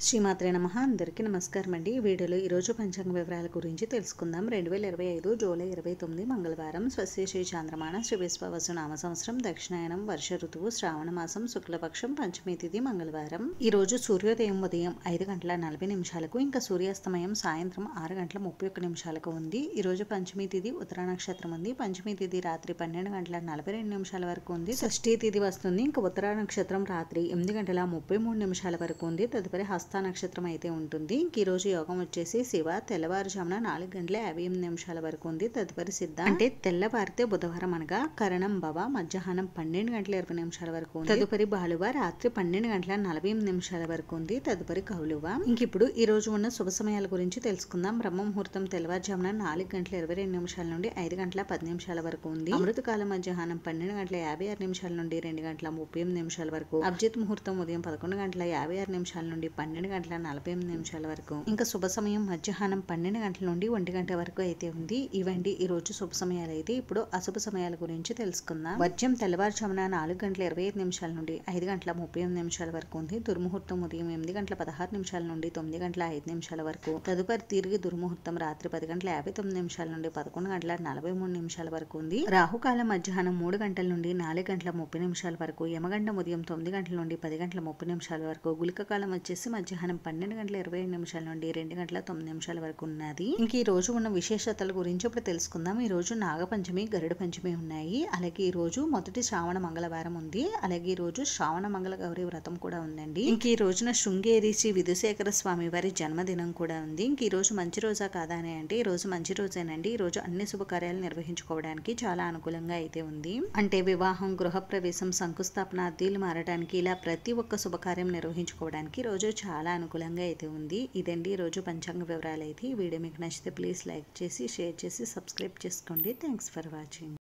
శ్రీమాత్రే నమః. అందరికీ నమస్కారం అండి. ఈ వీడియోలో ఈరోజు పంచాంగ వివరాల గురించి తెలుసుకుందాం. 2025 జూలై 29 మంగళవారం. స్వస్తి శ్రీ చాంద్రమాన శ్రీ విశ్వవసు నామ సంవత్సరం, దక్షిణాయనం, వర్ష ఋతువు, శ్రావణ మాసం, శుక్లపక్షం, పంచమి తిథి మంగళవారం. ఈ రోజు సూర్యోదయం ఉదయం 5:40 ఇంకా సూర్యాస్తమయం సాయంత్రం 6:31 ఉంది. ఈ రోజు పంచమి తిథి ఉత్తర నక్షత్రం ఉంది. పంచమి తిథి రాత్రి 12:42 వరకు ఉంది. షష్ఠీ తిథి వస్తుంది. ఇంకా ఉత్తర నక్షత్రం రాత్రి 8:33 వరకు ఉంది. తదుపరి హస్త నక్షత్రం అయితే ఉంటుంది. ఈ రోజు యోగం వచ్చేసి శివ తెల్లవారుజామున 4:58 వరకు ఉంది. తదుపరి సిద్ధ అంటే తెల్లవారితే బుధవారం అనగా కరణం భవ మధ్యాహ్నం 12:20 వరకు ఉంది. తదుపరి బాలువ రాత్రి 12:48 వరకు ఉంది. తదుపరి కౌలువ. ఇప్పుడు ఈ రోజు ఉన్న శుభ సమయాల గురించి తెలుసుకుందాం. బ్రహ్మ ముహూర్తం తెల్లవారుజామున 4:22 నుండి 5:10 వరకు ఉంది. అమృతకాలం మధ్యాహ్నం 12:56 నుండి 2:38 వరకు. అభిజిత్ ముహూర్తం ఉదయం 11:56 నుండి 12:48 వరకు. ఇంకా శుభ సమయం మధ్యాహ్నం 12 గంటల నుండి 1 గంట వరకు అయితే ఉంది. ఇవండి ఈ రోజు శుభ సమయాలు. అయితే ఇప్పుడు అశుభ సమయాల గురించి తెలుసుకుందాం. వర్జ్యం తెల్లవారుజామున 4:25 నుండి 5:39 వరకు ఉంది. దుర్ముహూర్తం ఉదయం 8:16 నుండి 9:05 వరకు. తదుపరి తిరిగి దుర్ముహూర్తం రాత్రి 10:59 నుండి 11:43 వరకు ఉంది. రాహుకాలం మధ్యాహ్నం 3 గంటల నుండి 4:30 వరకు. యమగండం ఉదయం 9 గంటల నుండి 10:30 వరకు. గుళిక కాలం వచ్చేసి మధ్యాహ్నం 12:27 నుండి 2:09 వరకు ఉన్నది. ఇంక ఈ రోజు ఉన్న విశేషతల గురించి ఇప్పుడు తెలుసుకుందాం. ఈ రోజు నాగపంచమి, గరుడ పంచమి ఉన్నాయి. అలాగే ఈ రోజు మొదటి శ్రావణ మంగళవారం ఉంది. అలాగే ఈ రోజు శ్రావణ మంగళ గౌరీ వ్రతం కూడా ఉందండి. ఇంక ఈ రోజున శృంగేరి శ్రీ విధుశేఖర స్వామి వారి జన్మదినం కూడా ఉంది. ఇంక ఈ రోజు మంచి రోజా కాదా అని అంటే ఈ రోజు మంచి రోజేనండి. ఈ రోజు అన్ని శుభకార్యాలు నిర్వహించుకోవడానికి చాలా అనుకూలంగా అయితే ఉంది. అంటే వివాహం, గృహప్రవేశం, శంకుస్థాపన, అద్దీలు మారడానికి ఇలా ప్రతి ఒక్క శుభకార్యం నిర్వహించుకోవడానికి ఈ రోజు చాలా అనుకూలంగా అయితే ఉంది. ఇదండి ఈ రోజు పంచాంగ వివరాలు అయితే. ఈ వీడియో మీకు నచ్చితే ప్లీజ్ లైక్ చేసి, షేర్ చేసి, సబ్స్క్రైబ్ చేసుకోండి. Thanks for watching.